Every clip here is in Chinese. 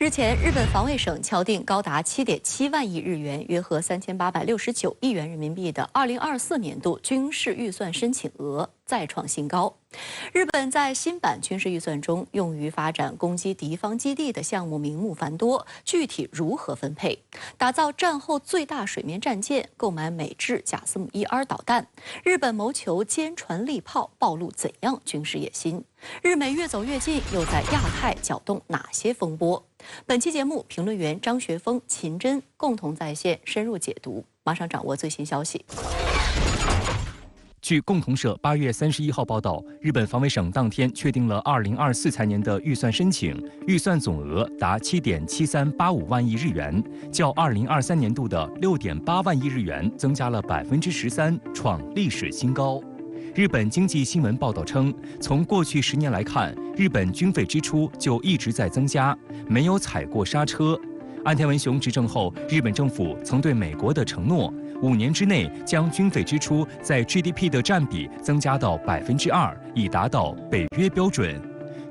日前，日本防卫省敲定高达7.7万亿日元，约合3869亿元人民币的2024年度军事预算申请额再创新高。日本在新版军事预算中用于发展攻击敌方基地的项目名目繁多，具体如何分配？打造战后最大水面战舰，购买美制贾斯姆1R 导弹，日本谋求坚船利炮，暴露怎样军事野心？日美越走越近，又在亚太搅动哪些风波？本期节目，评论员张学峰、秦真共同在线深入解读，马上掌握最新消息。据共同社8月31号报道，日本防卫省当天确定了2024财年的预算申请，预算总额达7.7385万亿日元，较2023年度的6.8万亿日元增加了13%，创历史新高。日本经济新闻报道称，从过去10年来看，日本军费支出就一直在增加，没有踩过刹车。岸田文雄执政后，日本政府曾对美国的承诺，5年之内将军费支出在 GDP 的占比增加到2%，以达到北约标准。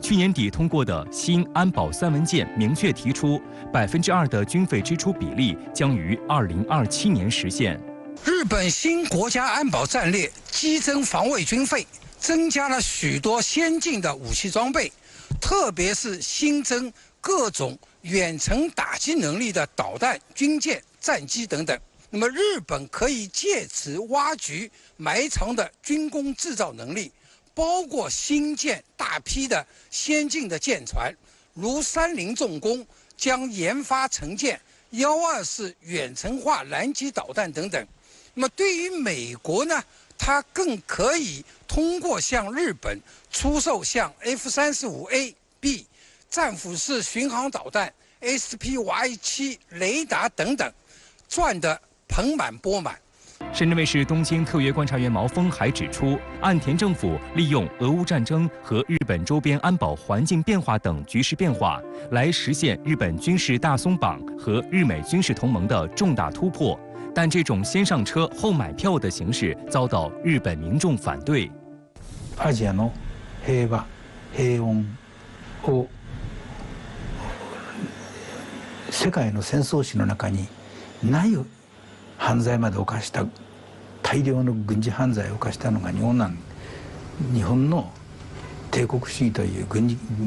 去年底通过的新安保3文件明确提出，2%的军费支出比例将于2027年实现。日本新国家安保战略激增防卫军费，增加了许多先进的武器装备，特别是新增各种远程打击能力的导弹、军舰、战机等等。那么日本可以借此挖掘埋藏的军工制造能力，包括新建大批的先进的舰船，如三菱重工将研发承建124远程化拦截导弹等等。那么对于美国呢，它更可以通过向日本出售像 F-35A、B 战斧式巡航导弹、SPY-7 雷达等等，赚得盆满钵满。深圳卫视东京特约观察员毛峰还指出，岸田政府利用俄乌战争和日本周边安保环境变化等局势变化，来实现日本军事大松绑和日美军事同盟的重大突破。但这种先上车后买票的形式遭到日本民众反对。アジアの平和、平穏を世界の戦争史の中にない犯罪まで犯した大量の軍事犯罪を犯したのが日本なん日本の帝国主義という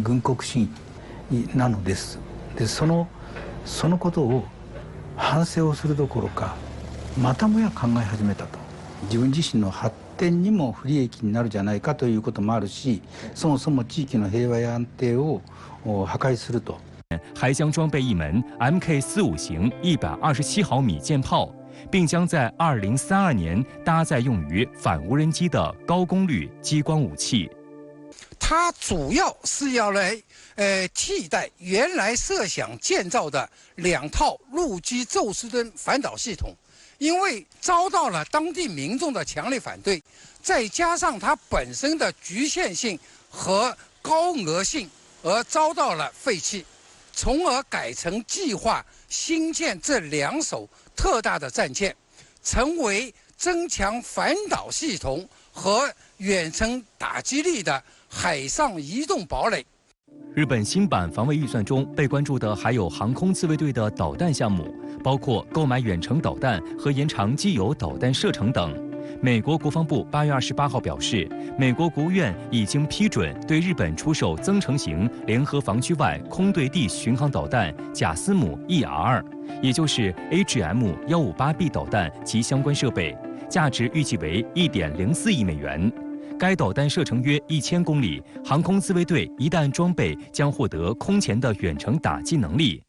軍国主義なのです。でそのことを反省をするどころかまたもや考え始めたと。自分自身の発展にも不利益になるじゃないかということもあるし、そもそも地域の平和や安定を破壊すると。还将装备一门 MK45 型127毫米舰炮，并将在2032年搭载用于反无人机的高功率激光武器。它主要是要来替代原来设想建造的2套陆基宙斯盾反导系统，因为遭到了当地民众的强烈反对，再加上它本身的局限性和高额性，而遭到了废弃，从而改成计划新建这2艘特大的战舰，成为增强反导系统和远程打击力的海上移动堡垒。日本新版防卫预算中被关注的还有航空自卫队的导弹项目，包括购买远程导弹和延长既有导弹射程等。美国国防部8月28号表示，美国国务院已经批准对日本出售增程型联合防区外空对地巡航导弹贾斯姆 1R， 也就是 AGM-158B 导弹及相关设备，价值预计为1.04亿美元。该导弹射程约1000公里，航空自卫队一旦装备，将获得空前的远程打击能力。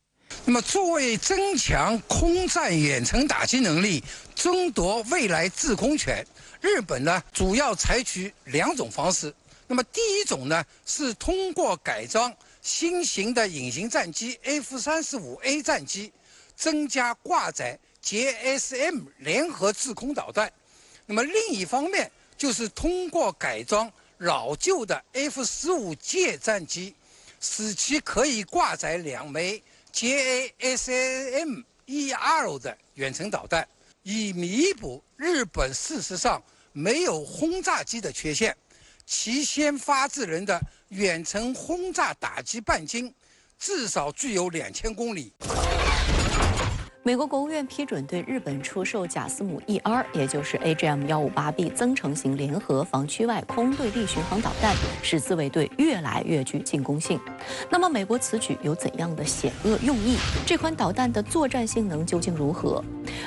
那么，作为增强空战远程打击能力，争夺未来制空权，日本呢主要采取2种方式。那么，第一种呢是通过改装新型的隐形战机 F-35A 战机，增加挂载 JSM 联合制空导弹。那么，另一方面就是通过改装老旧的 F-15J 战机，使其可以挂载2枚 JASM-1R 的远程导弹，以弥补日本事实上没有轰炸机的缺陷。其先发制人的远程轰炸打击半径至少具有2000公里。美国国务院批准对日本出售贾斯姆 ER， 也就是 AGM-158B 增程型联合防区外空对地巡航导弹，使自卫队越来越具进攻性。那么，美国此举有怎样的险恶用意？这款导弹的作战性能究竟如何？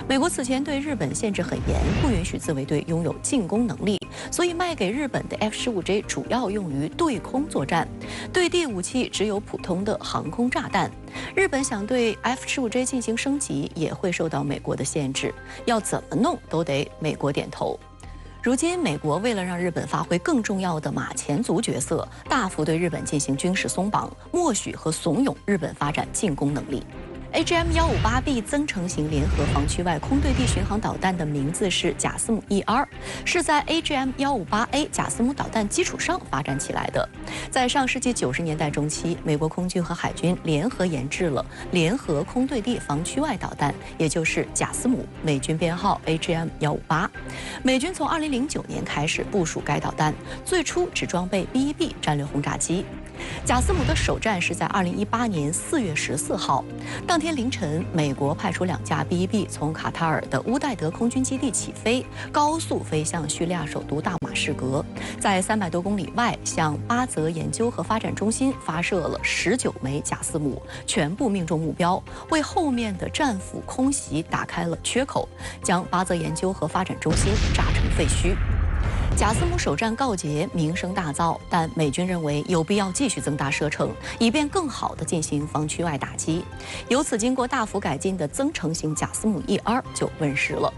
美国此前对日本限制很严，不允许自卫队拥有进攻能力，所以卖给日本的 F-15J 主要用于对空作战，对地武器只有普通的航空炸弹。日本想对 F-15J 进行升级，也会受到美国的限制，要怎么弄都得美国点头。如今，美国为了让日本发挥更重要的马前卒角色，大幅对日本进行军事松绑，默许和怂恿日本发展进攻能力。AGM-158B 增程型联合防区外空对地巡航导弹的名字是贾斯姆 ER， 是在 AGM-158A 贾斯姆导弹基础上发展起来的。在上世纪90年代中期，美国空军和海军联合研制了联合空对地防区外导弹，也就是贾斯姆，美军编号 AGM-158。美军从2009年开始部署该导弹，最初只装备 B-1B 战略轰炸机。贾斯姆的首战是在2018年4月14号，当天凌晨，美国派出2架 B-1B 从卡塔尔的乌代德空军基地起飞，高速飞向叙利亚首都大马士革，在300多公里外向巴泽研究和发展中心发射了19枚贾斯姆，全部命中目标，为后面的战斧空袭打开了缺口，将巴泽研究和发展中心炸成废墟。贾斯姆首战告捷，名声大噪，但美军认为有必要继续增大射程，以便更好地进行防区外打击。由此，经过大幅改进的增程型贾斯姆 ER 就问世了。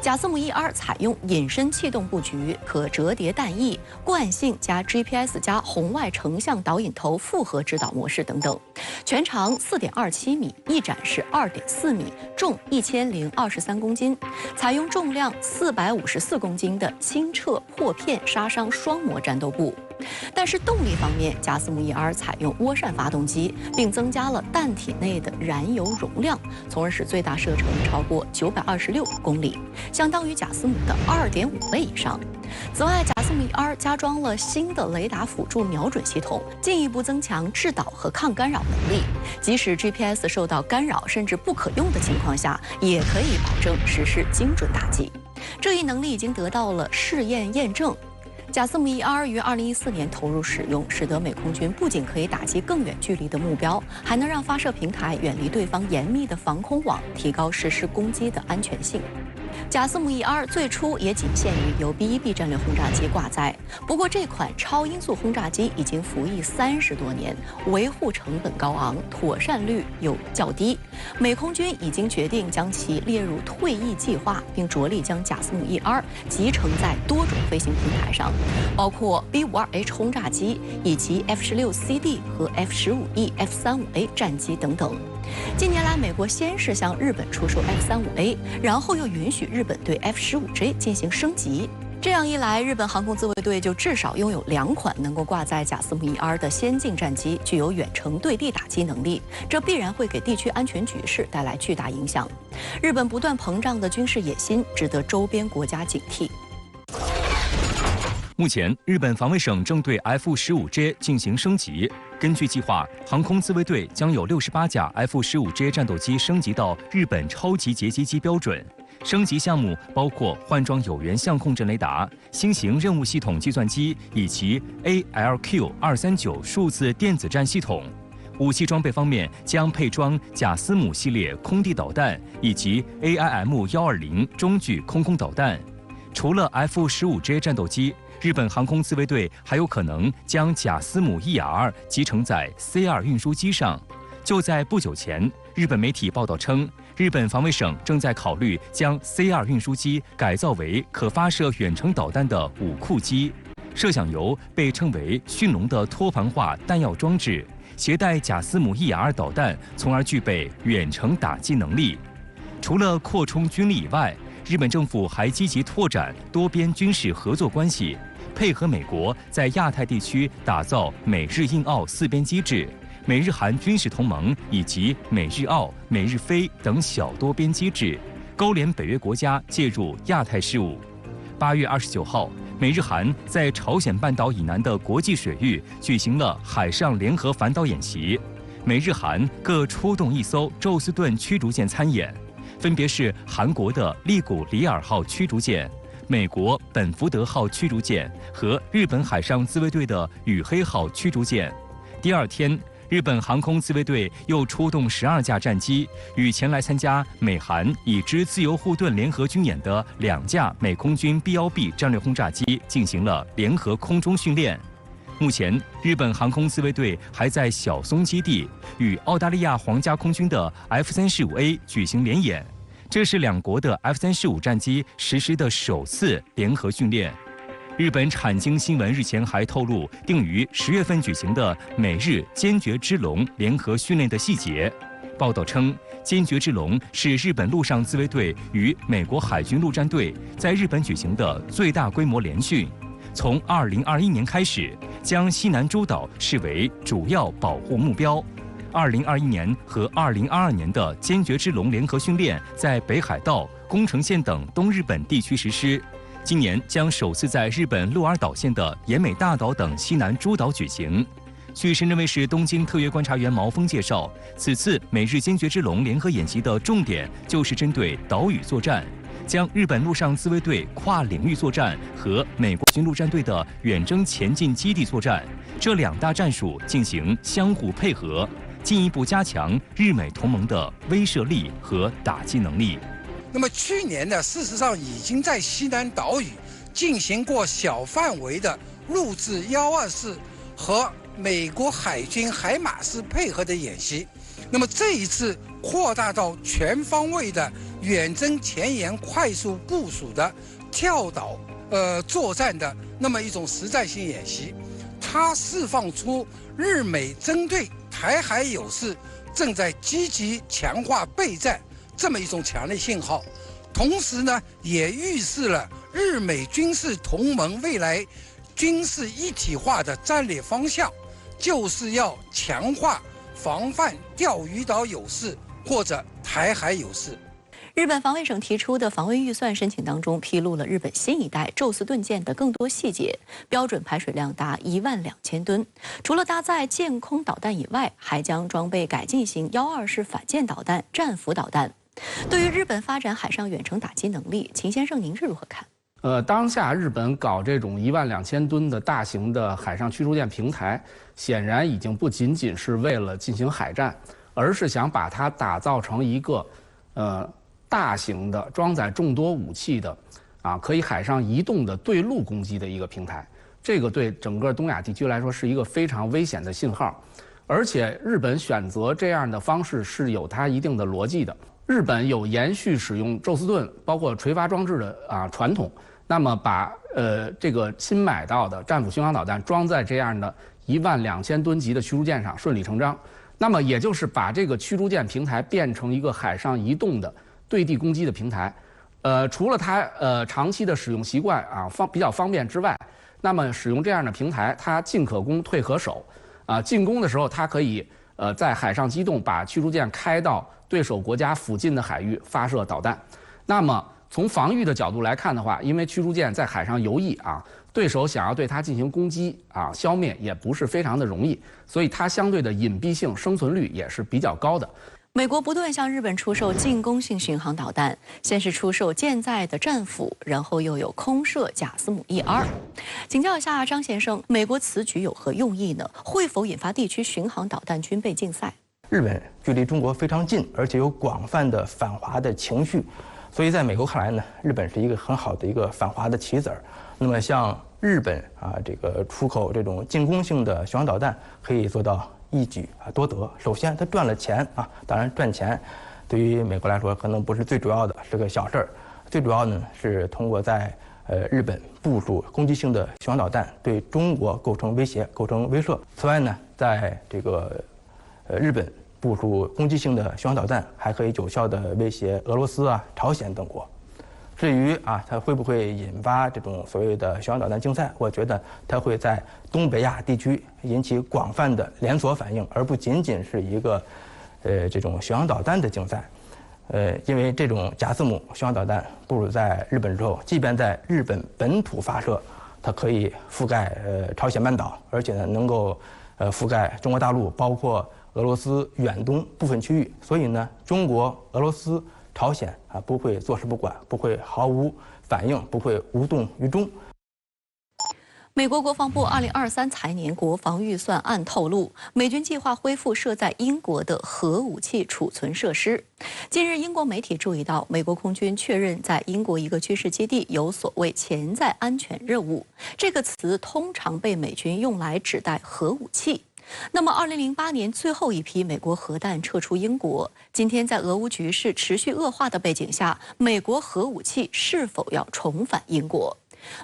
贾斯姆 ER 采用隐身气动布局、可折叠弹翼、惯性加 GPS 加红外成像导引头复合指导模式等等，全长4.27米，翼展是2.4米，重1023公斤，采用重量454公斤的轻掣破片杀伤双模战斗部。但是动力方面，贾斯姆 ER 采用涡扇发动机，并增加了弹体内的燃油容量，从而使最大射程超过926公里，相当于贾斯姆的2.5倍以上。此外，贾斯姆 ER 加装了新的雷达辅助瞄准系统，进一步增强制导和抗干扰能力。即使 GPS 受到干扰甚至不可用的情况下，也可以保证实施精准打击。这一能力已经得到了试验验证。贾斯姆 ER 于2014年投入使用，使得美空军不仅可以打击更远距离的目标，还能让发射平台远离对方严密的防空网，提高实施攻击的安全性。贾斯姆 ER 最初也仅限于由 B-1B 战略轰炸机挂载，不过这款超音速轰炸机已经服役30多年，维护成本高昂，妥善率又较低。美空军已经决定将其列入退役计划，并着力将贾斯姆 ER 集成在多种飞行平台上，包括 B-52H 轰炸机以及 F-16CD 和 F-15E、F-35A 战机等等。近年来，美国先是向日本出售 F-35A， 然后又允许日本对 F-15J 进行升级。这样一来，日本航空自卫队就至少拥有2款能够挂载贾斯姆 ER 的先进战机，具有远程对地打击能力，这必然会给地区安全局势带来巨大影响。日本不断膨胀的军事野心值得周边国家警惕。目前，日本防卫省正对 F-15J 进行升级。根据计划，航空自卫队将有68架 F-15J 战斗机升级到日本超级截击机标准。升级项目包括换装有源相控阵雷达、新型任务系统计算机以及 ALQ-239 数字电子战系统。武器装备方面将配装贾斯姆系列空地导弹以及 AIM-120 中距空导弹。除了 F-15J 战斗机，日本航空自卫队还有可能将贾斯姆 ER 集成在 C-2 运输机上。就在不久前，日本媒体报道称，日本防卫省正在考虑将 C-2 运输机改造为可发射远程导弹的武库机，设想由被称为驯龙的托盘化弹药装置携带贾斯姆 ER 导弹，从而具备远程打击能力。除了扩充军力以外，日本政府还积极拓展多边军事合作关系，配合美国在亚太地区打造美日印澳4边机制、美日韩军事同盟以及美日澳、美日菲等小多边机制，勾连北约国家介入亚太事务。8月29号，美日韩在朝鲜半岛以南的国际水域举行了海上联合反导演习。美日韩各出动1艘宙斯盾驱逐舰参演，分别是韩国的利古里尔号驱逐舰、美国本福德号驱逐舰和日本海上自卫队的羽黑号驱逐舰。第二天，日本航空自卫队又出动12架战机，与前来参加美韩已知自由护盾联合军演的2架美空军 B-1B 战略轰炸机进行了联合空中训练。目前，日本航空自卫队还在小松基地与澳大利亚皇家空军的 F-35A 举行联演，这是两国的 F-35战机实施的首次联合训练。日本产经新闻日前还透露定于10月份举行的美日坚决之龙联合训练的细节。报道称，坚决之龙是日本陆上自卫队与美国海军陆战队在日本举行的最大规模联训。从2021年开始，将西南诸岛视为主要保护目标。2021年和2022年的坚决之龙联合训练在北海道、宫城县等东日本地区实施。今年将首次在日本鹿儿岛县的奄美大岛等西南诸岛举行。据深圳卫视东京特约观察员毛峰介绍，此次美日坚决之龙联合演习的重点就是针对岛屿作战，将日本陆上自卫队跨领域作战和美国军陆战队的远征前进基地作战这2大战术进行相互配合，进一步加强日美同盟的威慑力和打击能力。那么去年呢，事实上已经在西南岛屿进行过小范围的陆自124和美国海军海马斯配合的演习。那么这一次扩大到全方位的远征前沿快速部署的跳岛作战的那么一种实战性演习，它释放出日美针对台海有事正在积极强化备战这么一种强烈信号，同时呢，也预示了日美军事同盟未来军事一体化的战略方向，就是要强化防范钓鱼岛有事或者台海有事。日本防卫省提出的防卫预算申请当中，披露了日本新一代宙斯盾舰的更多细节，标准排水量达12000吨。除了搭载舰空导弹以外，还将装备改进型1.2式反舰导弹、战斧导弹。对于日本发展海上远程打击能力，秦先生您是如何看？当下日本搞这种12000吨的大型的海上驱逐舰平台，显然已经不仅仅是为了进行海战，而是想把它打造成一个大型的装载众多武器的可以海上移动的对陆攻击的一个平台。这个对整个东亚地区来说是一个非常危险的信号，而且日本选择这样的方式是有它一定的逻辑的。日本有延续使用宙斯盾包括垂发装置的传统，那么把这个新买到的战斧巡航导弹装在这样的12000吨级的驱逐舰上，顺理成章。那么也就是把这个驱逐舰平台变成一个海上移动的对地攻击的平台。除了它长期的使用习惯比较方便之外，那么使用这样的平台，它进可攻退可守进攻的时候它可以在海上机动，把驱逐舰开到对手国家附近的海域发射导弹。那么从防御的角度来看的话，因为驱逐舰在海上游弋对手想要对它进行攻击消灭也不是非常的容易，所以它相对的隐蔽性、生存率也是比较高的。美国不断向日本出售进攻性巡航导弹，先是出售舰载的战斧，然后又有空射贾斯姆 1R。请教一下张先生，美国此举有何用意呢？会否引发地区巡航导弹军备竞赛？日本距离中国非常近，而且有广泛的反华的情绪，所以在美国看来呢，日本是一个很好的一个反华的棋子儿。那么像日本这个出口这种进攻性的巡航导弹，可以做到一举多得。首先，它赚了钱当然赚钱对于美国来说可能不是最主要的，是个小事儿。最主要呢是通过在日本部署攻击性的巡航导弹，对中国构成威胁、构成威慑。此外呢，在这个日本部署攻击性的巡航导弹，还可以有效地威胁俄罗斯朝鲜等国。至于它会不会引发这种所谓的巡航导弹竞赛，我觉得它会在东北亚地区引起广泛的连锁反应，而不仅仅是一个这种巡航导弹的竞赛。因为这种贾斯姆巡航导弹部署在日本之后，即便在日本本土发射，它可以覆盖朝鲜半岛，而且呢能够覆盖中国大陆，包括俄罗斯远东部分区域，所以呢，中国、俄罗斯、朝鲜不会坐视不管，不会毫无反应，不会无动于衷。美国国防部2023财年国防预算案透露，美军计划恢复设在英国的核武器储存设施。近日，英国媒体注意到，美国空军确认在英国一个军事基地有所谓潜在安全任务。这个词通常被美军用来指代核武器。那么，2008年最后一批美国核弹撤出英国。今天，在俄乌局势持续恶化的背景下，美国核武器是否要重返英国？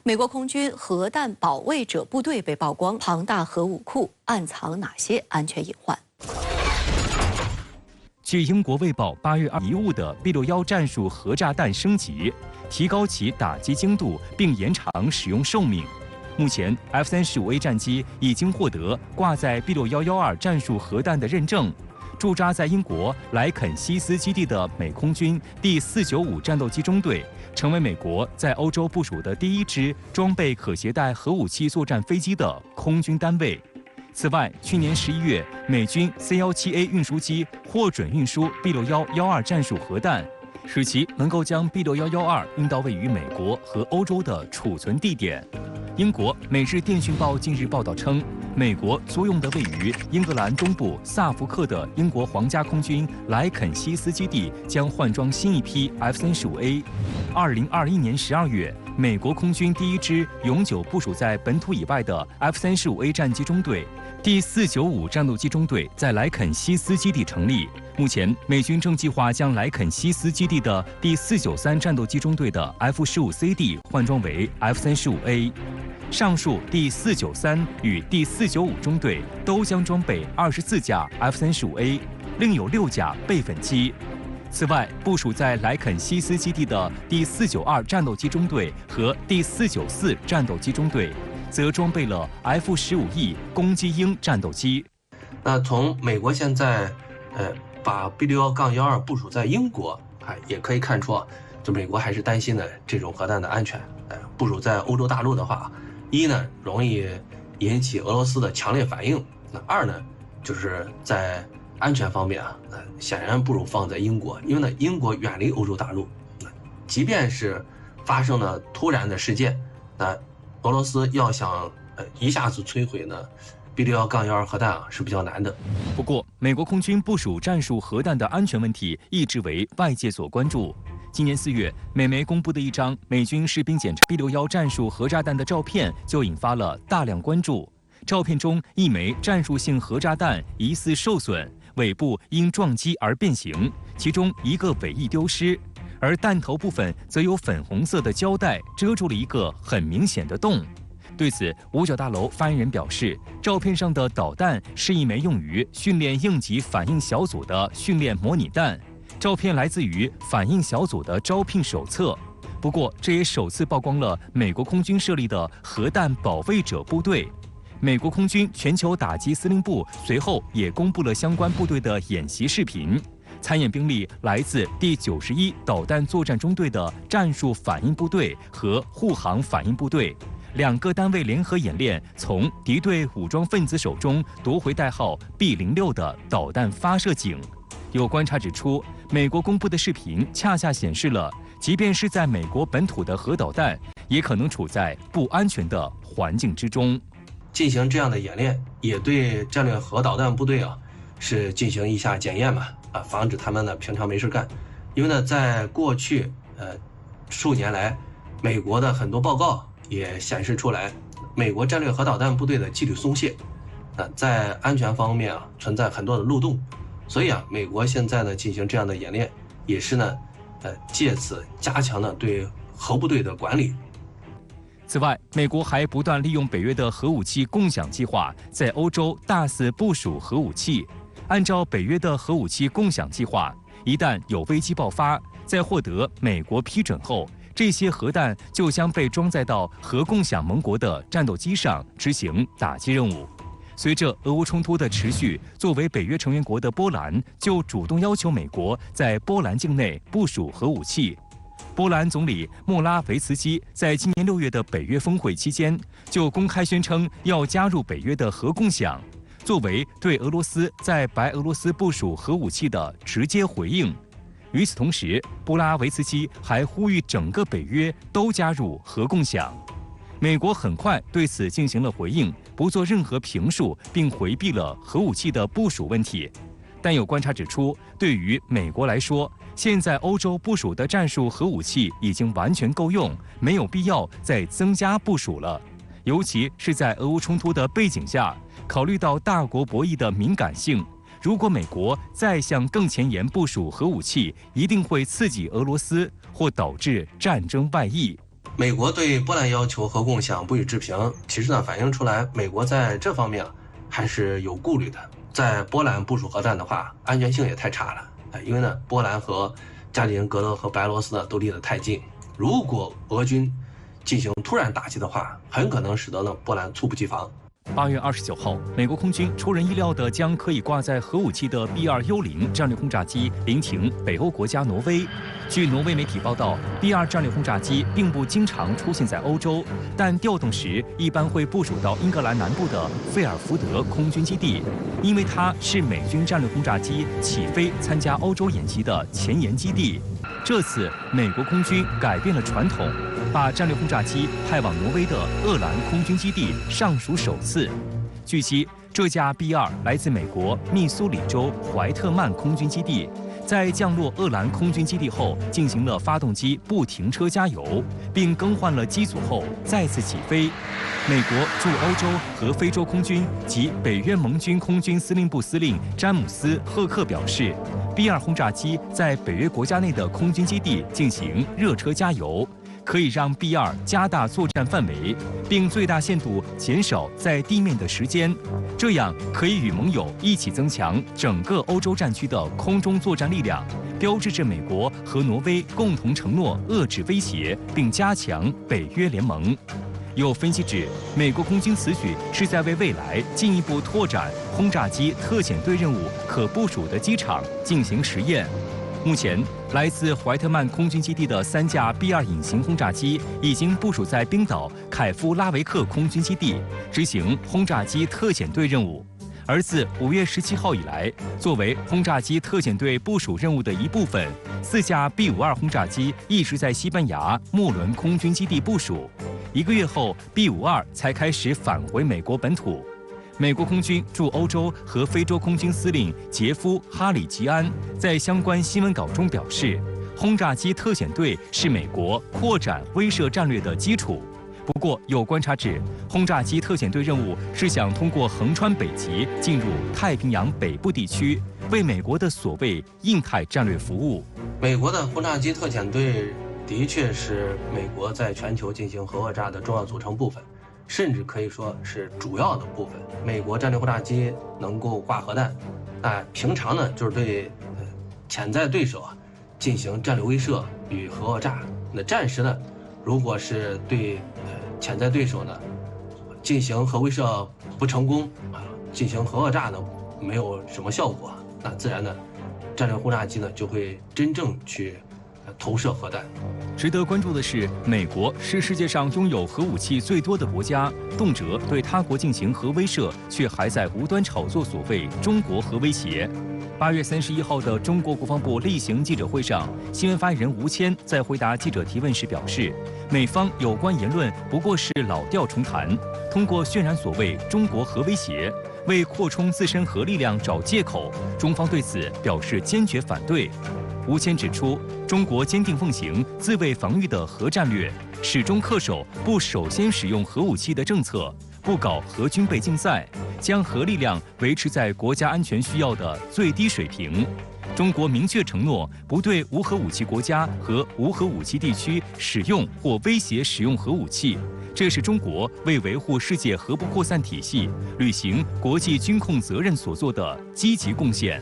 美国空军核弹保卫者部队被曝光庞大核武库暗藏哪些安全隐患？据英国卫报8月2遗物的 B61战术核炸弹升级，提高其打击精度并延长使用寿命。目前 F-35A 战机已经获得挂在 B6112战术核弹的认证。驻扎在英国莱肯西斯基地的美空军第495战斗机中队，成为美国在欧洲部署的第一支装备可携带核武器作战飞机的空军单位。此外，去年11月，美军 C-17A 运输机获准运输 B6112战术核弹，使其能够将 B6112运到位于美国和欧洲的储存地点。英国《每日电讯报》近日报道称，美国租用的位于英格兰东部萨福克的英国皇家空军莱肯西斯基地将换装新一批 F-35A。2021年12月，美国空军第一支永久部署在本土以外的 F-35A 战机中队第495战斗机中队在莱肯西斯基地成立。目前，美军正计划将莱肯西斯基地的第493战斗机中队的 F-15CD 换装为 F-35A。上述第493与第495中队都将装备24架 F-35A， 另有6架备份机。此外，部署在莱肯西斯基地的第492战斗机中队和第494战斗机中队，则装备了 F-15E 攻击鹰战斗机。那从美国现在把 B61-12部署在英国，也可以看出就美国还是担心的这种核弹的安全。部署在欧洲大陆的话，一呢容易引起俄罗斯的强烈反应，那二呢就是在安全方面显然不如放在英国，因为呢英国远离欧洲大陆，即便是发生了突然的事件，那俄罗斯要想一下子摧毁呢B61-12核弹是比较难的。不过，美国空军部署战术核弹的安全问题一直为外界所关注。今年4月，美媒公布的一张美军士兵检查 B61战术核炸弹的照片就引发了大量关注。照片中，一枚战术性核炸弹疑似受损，尾部因撞击而变形，其中一个尾翼丢失，而弹头部分则有粉红色的胶带遮住了一个很明显的洞。对此，五角大楼发言人表示，照片上的导弹是一枚用于训练应急反应小组的训练模拟弹。照片来自于反应小组的招聘手册，不过这也首次曝光了美国空军设立的核弹保卫者部队。美国空军全球打击司令部随后也公布了相关部队的演习视频，参演兵力来自第91导弹作战中队的战术反应部队和护航反应部队，2个单位联合演练从敌对武装分子手中夺回代号 B06 的导弹发射井。有观察指出，美国公布的视频恰恰显示了，即便是在美国本土的核导弹，也可能处在不安全的环境之中。进行这样的演练，也对战略核导弹部队是进行一下检验嘛，防止他们呢平常没事干。因为呢，在过去数年来，美国的很多报告也显示出来，美国战略核导弹部队的纪律松懈，在安全方面存在很多的漏洞。所以美国现在呢进行这样的演练，也是呢，借此加强了对核部队的管理。此外，美国还不断利用北约的核武器共享计划，在欧洲大肆部署核武器。按照北约的核武器共享计划，一旦有危机爆发，在获得美国批准后，这些核弹就将被装载到核共享盟国的战斗机上执行打击任务。随着俄乌冲突的持续，作为北约成员国的波兰就主动要求美国在波兰境内部署核武器。波兰总理莫拉维茨基在今年6月的北约峰会期间就公开宣称要加入北约的核共享。作为对俄罗斯在白俄罗斯部署核武器的直接回应。与此同时，布拉维茨基还呼吁整个北约都加入核共享。美国很快对此进行了回应，不做任何评述，并回避了核武器的部署问题。但有观察指出，对于美国来说，现在欧洲部署的战术核武器已经完全够用，没有必要再增加部署了。尤其是在俄乌冲突的背景下，考虑到大国博弈的敏感性，如果美国再向更前沿部署核武器，一定会刺激俄罗斯或导致战争外溢。美国对波兰要求核共享不予置评，其实呢反映出来美国在这方面还是有顾虑的。在波兰部署核弹的话，安全性也太差了，因为呢波兰和加里宁格勒和白俄罗斯呢都离得太近，如果俄军进行突然打击的话，很可能使得呢波兰猝不及防。8月29号，美国空军出人意料地将可以挂载核武器的 B-2 幽灵战略轰炸机临停北欧国家挪威。据挪威媒体报道， B-2 战略轰炸机并不经常出现在欧洲，但调动时一般会部署到英格兰南部的费尔福德空军基地，因为它是美军战略轰炸机起飞参加欧洲演习的前沿基地。这次，美国空军改变了传统，把战略轰炸机派往挪威的厄兰空军基地，尚属首次。据悉，这架 B-2 来自美国密苏里州怀特曼空军基地，在降落厄兰空军基地后，进行了发动机不停车加油，并更换了机组后再次起飞。美国驻欧洲和非洲空军及北约盟军空军司令部司令詹姆斯·赫克表示，B-2轰炸机在北约国家内的空军基地进行热车加油，可以让 B-2加大作战范围，并最大限度减少在地面的时间，这样可以与盟友一起增强整个欧洲战区的空中作战力量，标志着美国和挪威共同承诺遏制威胁，并加强北约联盟。有分析指，美国空军此举是在为未来进一步拓展轰炸机特遣队任务可部署的机场进行实验。目前，来自怀特曼空军基地的3架 B-2隐形轰炸机已经部署在冰岛凯夫拉维克空军基地，执行轰炸机特遣队任务。而自5月17号以来，作为轰炸机特遣队部署任务的一部分，4架 B-52轰炸机一直在西班牙莫伦空军基地部署。1个月后 ，B-52才开始返回美国本土。美国空军驻欧洲和非洲空军司令杰夫·哈里吉安在相关新闻稿中表示，轰炸机特遣队是美国扩展威慑战略的基础。不过，有观察指，轰炸机特遣队任务是想通过横穿北极进入太平洋北部地区，为美国的所谓印太战略服务。美国的轰炸机特遣队的确是美国在全球进行核讹诈的重要组成部分，甚至可以说是主要的部分。美国战略轰炸机能够挂核弹，那平常呢就是对潜在对手进行战略威慑与核讹诈。那战时呢，如果是对潜在对手呢进行核威慑不成功进行核讹诈呢没有什么效果，那自然呢战略轰炸机呢就会真正去投射核弹。值得关注的是，美国是世界上拥有核武器最多的国家，动辄对他国进行核威慑，却还在无端炒作所谓中国核威胁。8月31号的中国国防部例行记者会上，新闻发言人吴谦在回答记者提问时表示，美方有关言论不过是老调重弹，通过渲染所谓中国核威胁，为扩充自身核力量找借口，中方对此表示坚决反对。吴谦指出，中国坚定奉行自卫防御的核战略，始终恪守不首先使用核武器的政策，不搞核军备竞赛，将核力量维持在国家安全需要的最低水平。中国明确承诺不对无核武器国家和无核武器地区使用或威胁使用核武器，这是中国为维护世界核不扩散体系、履行国际军控责任所做的积极贡献。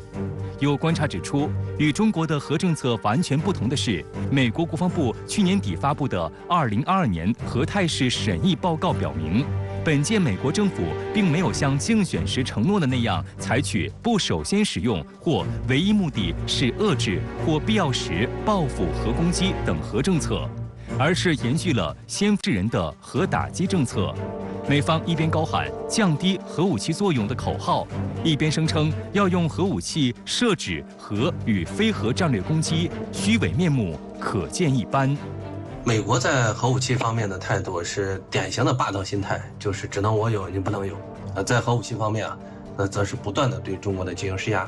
有观察指出，与中国的核政策完全不同的是，美国国防部去年底发布的2022年核态势审议报告表明，本届美国政府并没有像竞选时承诺的那样采取不首先使用或唯一目的是遏制或必要时报复核攻击等核政策，而是延续了先制人的核打击政策。美方一边高喊降低核武器作用的口号，一边声称要用核武器设置核与非核战略攻击，虚伪面目可见一斑。美国在核武器方面的态度是典型的霸道心态，就是只能我有，你不能有。在核武器方面啊，则是不断的对中国的进行施压，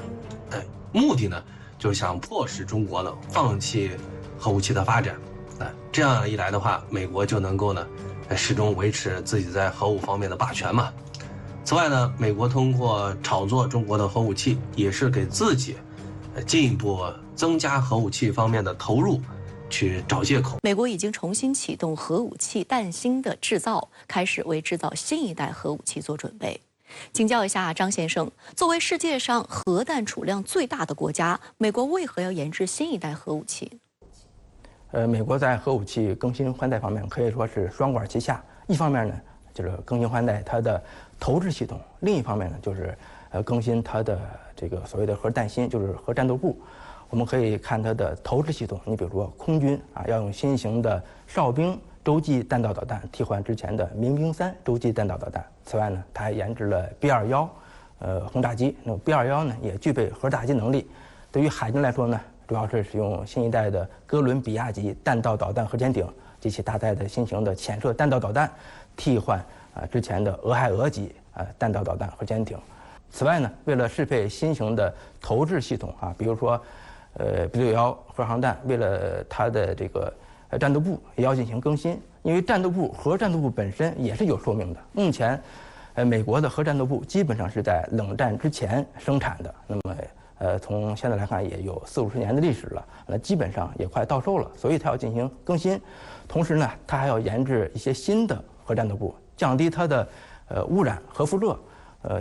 目的呢，就是想迫使中国呢放弃核武器的发展，这样一来的话，美国就能够呢，始终维持自己在核武方面的霸权嘛。此外呢，美国通过炒作中国的核武器，也是给自己进一步增加核武器方面的投入去找借口。美国已经重新启动核武器弹芯的制造，开始为制造新一代核武器做准备。请教一下张先生，作为世界上核弹储量最大的国家，美国为何要研制新一代核武器？美国在核武器更新换代方面可以说是双管齐下。一方面呢，就是更新换代它的投掷系统；另一方面呢，就是更新它的这个所谓的核弹芯，就是核战斗部。我们可以看它的投掷系统，你比如说空军啊，要用新型的哨兵洲际弹道导弹替换之前的民兵3洲际弹道导弹。此外呢，它还研制了 B-21轰炸机。那么 B-21呢，也具备核打击能力。对于海军来说呢，主要是使用新一代的哥伦比亚级弹道导弹核潜艇及其搭载的新型的潜射弹道导弹，替换之前的俄亥俄级弹道导弹核潜艇。此外呢，为了适配新型的投掷系统比如说B-61核航弹，为了它的这个战斗部也要进行更新，因为核战斗部本身也是有寿命的。目前，美国的核战斗部基本上是在冷战之前生产的，那么从现在来看也有40-50年的历史了，那基本上也快到售了，所以它要进行更新。同时呢，它还要研制一些新的核战斗部，降低它的污染、核辐射，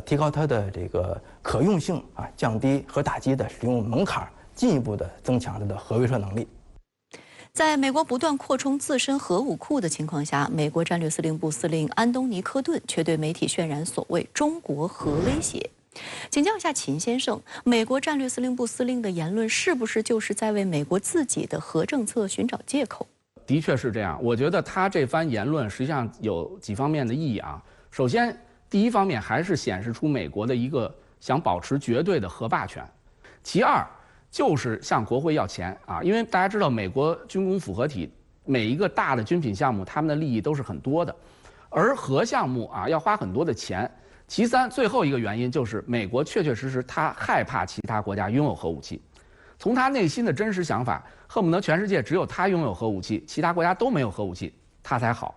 提高它的这个可用性降低核打击的使用门槛，进一步的增强它的核威慑能力。在美国不断扩充自身核武库的情况下，美国战略司令部司令安东尼·科顿却对媒体渲染所谓中国核威胁。请教一下秦先生，美国战略司令部司令的言论是不是就是在为美国自己的核政策寻找借口？的确是这样。我觉得他这番言论实际上有几方面的意义啊。首先，第一方面还是显示出美国的一个想保持绝对的核霸权。其二，就是向国会要钱因为大家知道，美国军工复合体每一个大的军品项目，他们的利益都是很多的，而核项目要花很多的钱。其三，最后一个原因就是美国确确实实他害怕其他国家拥有核武器，从他内心的真实想法，恨不得全世界只有他拥有核武器，其他国家都没有核武器，他才好。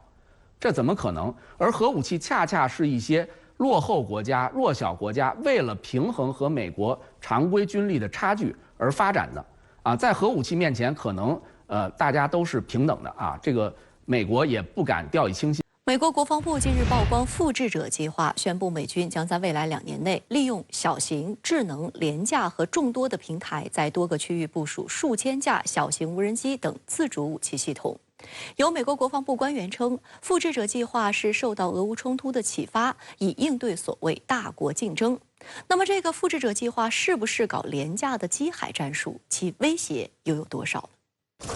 这怎么可能？而核武器恰恰是一些落后国家、弱小国家为了平衡和美国常规军力的差距而发展的在核武器面前，可能大家都是平等的这个美国也不敢掉以轻心。美国国防部近日曝光复制者计划，宣布美军将在未来2年内利用小型、智能、廉价和众多的平台，在多个区域部署数千架小型无人机等自主武器系统。有美国国防部官员称，复制者计划是受到俄乌冲突的启发，以应对所谓大国竞争。那么，这个复制者计划是不是搞廉价的机海战术？其威胁又有多少呢？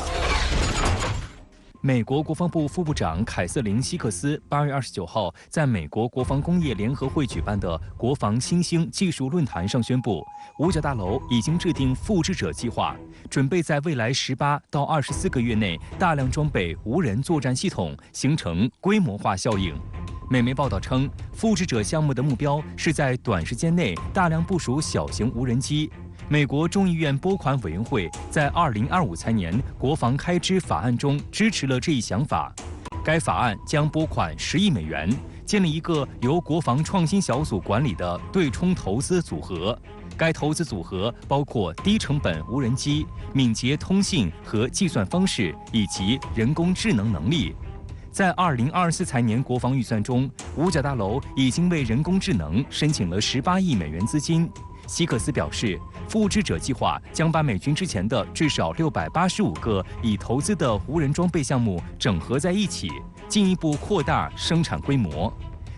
美国国防部副部长凯瑟琳·希克斯8月29号在美国国防工业联合会举办的国防新兴技术论坛上宣布，五角大楼已经制定复制者计划，准备在未来18到24个月内大量装备无人作战系统，形成规模化效应。美媒报道称，复制者项目的目标是在短时间内大量部署小型无人机。美国众议院拨款委员会在2025财年国防开支法案中支持了这一想法。该法案将拨款10亿美元，建立一个由国防创新小组管理的对冲投资组合。该投资组合包括低成本无人机、敏捷通信和计算方式以及人工智能能力。在2024财年国防预算中，五角大楼已经为人工智能申请了18亿美元资金。希克斯表示，复制者计划将把美军之前的至少685个已投资的无人装备项目整合在一起，进一步扩大生产规模。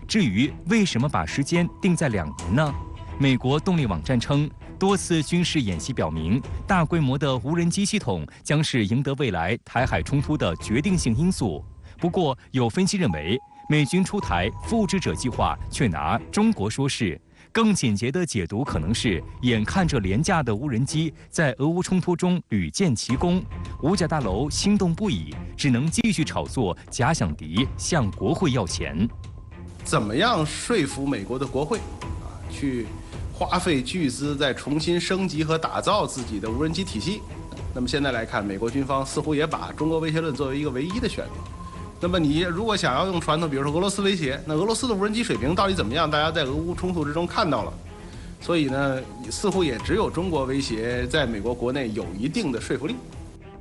至于为什么把时间定在2年呢？美国动力网站称，多次军事演习表明，大规模的无人机系统将是赢得未来台海冲突的决定性因素。不过，有分析认为，美军出台复制者计划，却拿中国说事。更简洁的解读可能是，眼看着廉价的无人机在俄乌冲突中屡建奇功，五角大楼心动不已，只能继续炒作假想敌向国会要钱。怎么样说服美国的国会去花费巨资再重新升级和打造自己的无人机体系？那么现在来看，美国军方似乎也把中国威胁论作为一个唯一的选择。那么你如果想要用传统，比如说俄罗斯威胁，那俄罗斯的无人机水平到底怎么样？大家在俄乌冲突之中看到了，所以呢，似乎也只有中国威胁在美国国内有一定的说服力。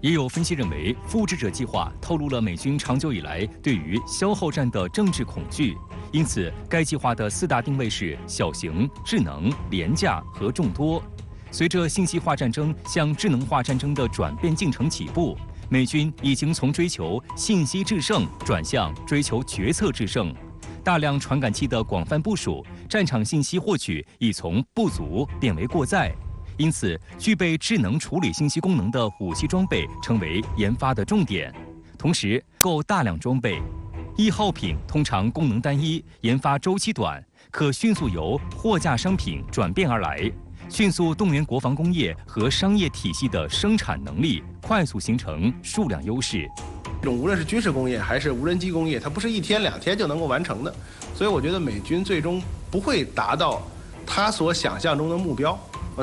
也有分析认为，复制者计划透露了美军长久以来对于消耗战的政治恐惧，因此该计划的4大定位是小型、智能、廉价和众多。随着信息化战争向智能化战争的转变进程起步，美军已经从追求信息制胜转向追求决策制胜，大量传感器的广泛部署，战场信息获取已从不足变为过载。因此，具备智能处理信息功能的武器装备成为研发的重点。同时，购大量装备，易耗品通常功能单一，研发周期短，可迅速由货架商品转变而来。迅速动员国防工业和商业体系的生产能力，快速形成数量优势。这种无论是军事工业还是无人机工业，它不是1天2天就能够完成的，所以我觉得美军最终不会达到他所想象中的目标。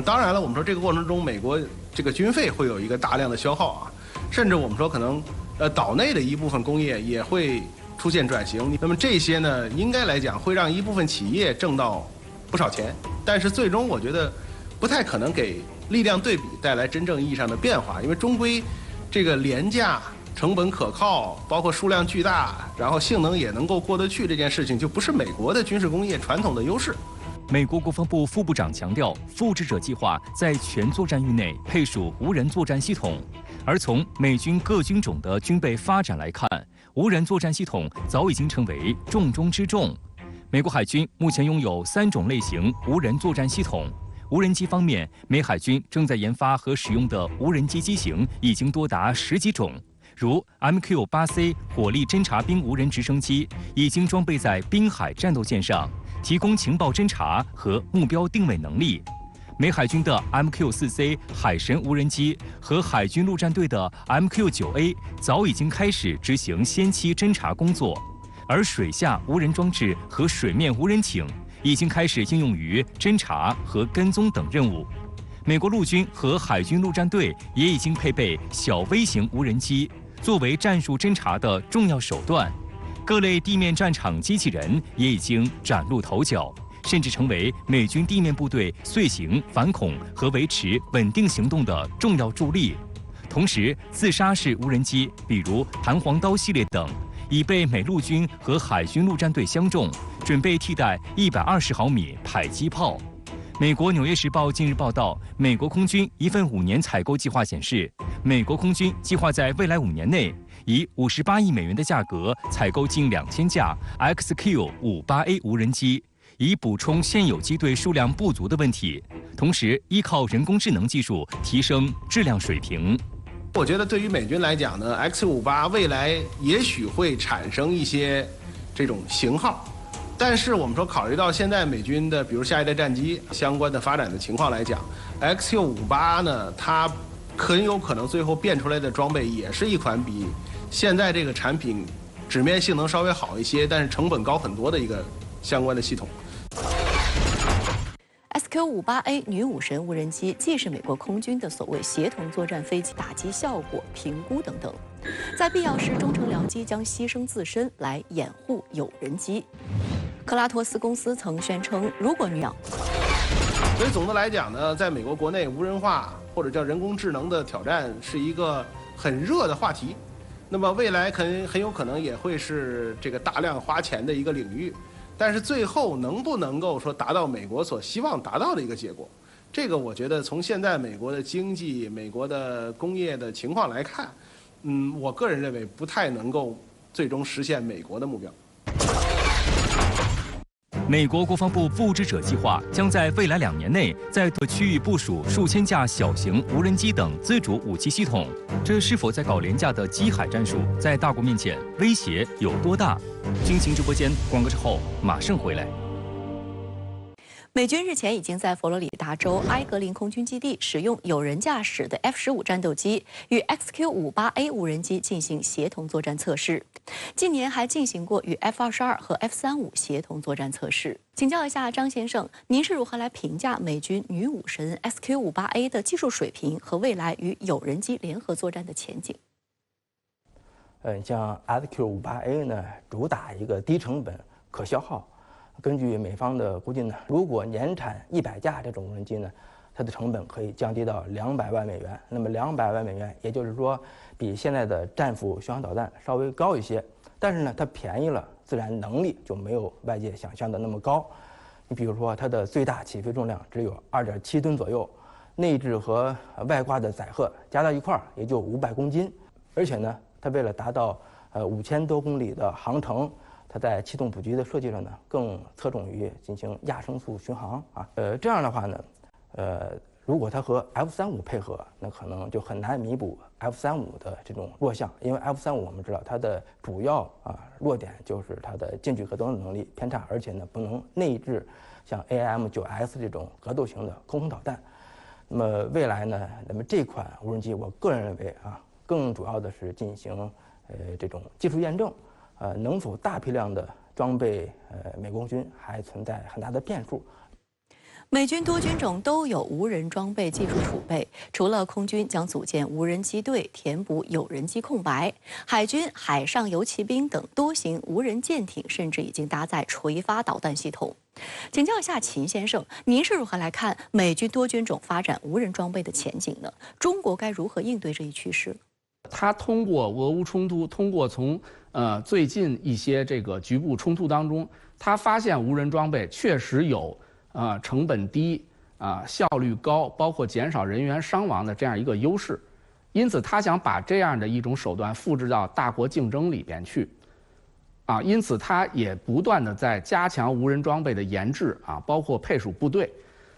当然了，我们说这个过程中，美国这个军费会有一个大量的消耗啊，甚至我们说可能岛内的一部分工业也会出现转型。那么这些呢，应该来讲会让一部分企业挣到不少钱，但是最终我觉得不太可能给力量对比带来真正意义上的变化，因为终归这个廉价、成本可靠，包括数量巨大，然后性能也能够过得去，这件事情就不是美国的军事工业传统的优势。美国国防部副部长强调，复制者计划在全作战域内配属无人作战系统，而从美军各军种的军备发展来看，无人作战系统早已经成为重中之重。美国海军目前拥有3种类型无人作战系统。无人机方面，美海军正在研发和使用的无人机机型已经多达10几种，如 MQ-8C 火力侦察兵无人直升机已经装备在滨海战斗舰上，提供情报侦察和目标定位能力。美海军的 MQ-4C 海神无人机和海军陆战队的 MQ-9A 早已经开始执行先期侦察工作，而水下无人装置和水面无人艇已经开始应用于侦察和跟踪等任务。美国陆军和海军陆战队也已经配备小微型无人机，作为战术侦察的重要手段。各类地面战场机器人也已经崭露头角，甚至成为美军地面部队遂行反恐和维持稳定行动的重要助力。同时，自杀式无人机，比如弹簧刀系列等，已被美陆军和海军陆战队相中，准备替代120毫米迫击炮。美国《纽约时报》近日报道，美国空军一份5年采购计划显示，美国空军计划在未来5年内以58亿美元的价格采购近2000架 XQ-58A 无人机，以补充现有机队数量不足的问题，同时依靠人工智能技术提升质量水平。我觉得对于美军来讲呢 ，X-58未来也许会产生一些这种型号，但是我们说考虑到现在美军的比如下一代战机相关的发展的情况来讲 ，X-58呢，它很有可能最后变出来的装备也是一款比现在这个产品纸面性能稍微好一些，但是成本高很多的一个相关的系统。SQ-58A 女武神无人机既是美国空军的所谓协同作战飞机打击效果评估等等，在必要时，中程僚机将牺牲自身来掩护有人机。克拉托斯公司曾宣称，如果女样，所以总的来讲呢，在美国国内，无人化或者叫人工智能的挑战是一个很热的话题。那么未来很有可能也会是这个大量花钱的一个领域。但是最后能不能够说达到美国所希望达到的一个结果，这个我觉得从现在美国的经济、美国的工业的情况来看，我个人认为不太能够最终实现美国的目标。美国国防部不知者计划将在未来2年内在各区域部署数千架小型无人机等自主武器系统，这是否在搞廉价的机海战术，在大国面前威胁有多大？军情直播间广告之后马上回来。美军日前已经在佛罗里达州埃格林空军基地使用有人驾驶的 F-15战斗机与 XQ-58A 无人机进行协同作战测试。近年还进行过与 F-22和 F-35协同作战测试。请教一下张先生，您是如何来评价美军女武神 XQ-58A 的技术水平和未来与有人机联合作战的前景？像 XQ-58A 呢，主打一个低成本、可消耗。根据美方的估计呢，如果年产100架这种无人机呢，它的成本可以降低到200万美元。那么200万美元，也就是说比现在的战斧巡航导弹稍微高一些，但是呢，它便宜了，自然能力就没有外界想象的那么高。你比如说，它的最大起飞重量只有2.7吨左右，内置和外挂的载荷加到一块儿也就500公斤，而且呢，它为了达到5000多公里的航程。它在气动补给的设计上呢，更侧重于进行亚声速巡航啊。这样的话呢，如果它和 F-35配合，那可能就很难弥补 F-35的这种弱项，因为 F-35我们知道它的主要弱点就是它的近距格斗能力偏差，而且呢不能内置像 AIM-9S 这种格斗型的空空导弹。那么未来呢，那么这款无人机，我个人认为更主要的是进行这种技术验证。能否大批量的装备美国空军还存在很大的变数。美军多军种都有无人装备技术储备，除了空军将组建无人机队填补有人机空白，海军海上游骑兵等多型无人舰艇甚至已经搭载垂发导弹系统。请教一下秦先生，您是如何来看美军多军种发展无人装备的前景呢？中国该如何应对这一趋势？他通过俄乌冲突，通过从最近一些这个局部冲突当中，他发现无人装备确实有成本低效率高，包括减少人员伤亡的这样一个优势，因此他想把这样的一种手段复制到大国竞争里边去，因此他也不断的在加强无人装备的研制包括配属部队。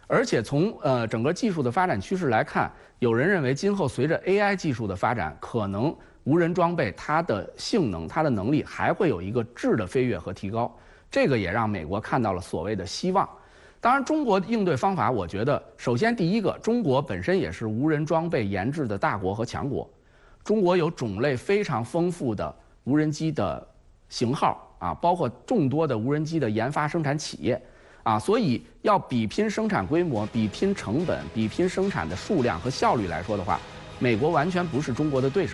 而且从整个技术的发展趋势来看，有人认为今后随着 AI 技术的发展，可能无人装备它的性能、它的能力还会有一个质的飞跃和提高。这个也让美国看到了所谓的希望。当然，中国应对方法，我觉得首先第一个，中国本身也是无人装备研制的大国和强国，中国有种类非常丰富的无人机的型号包括众多的无人机的研发生产企业。所以要比拼生产规模、比拼成本、比拼生产的数量和效率来说的话，美国完全不是中国的对手。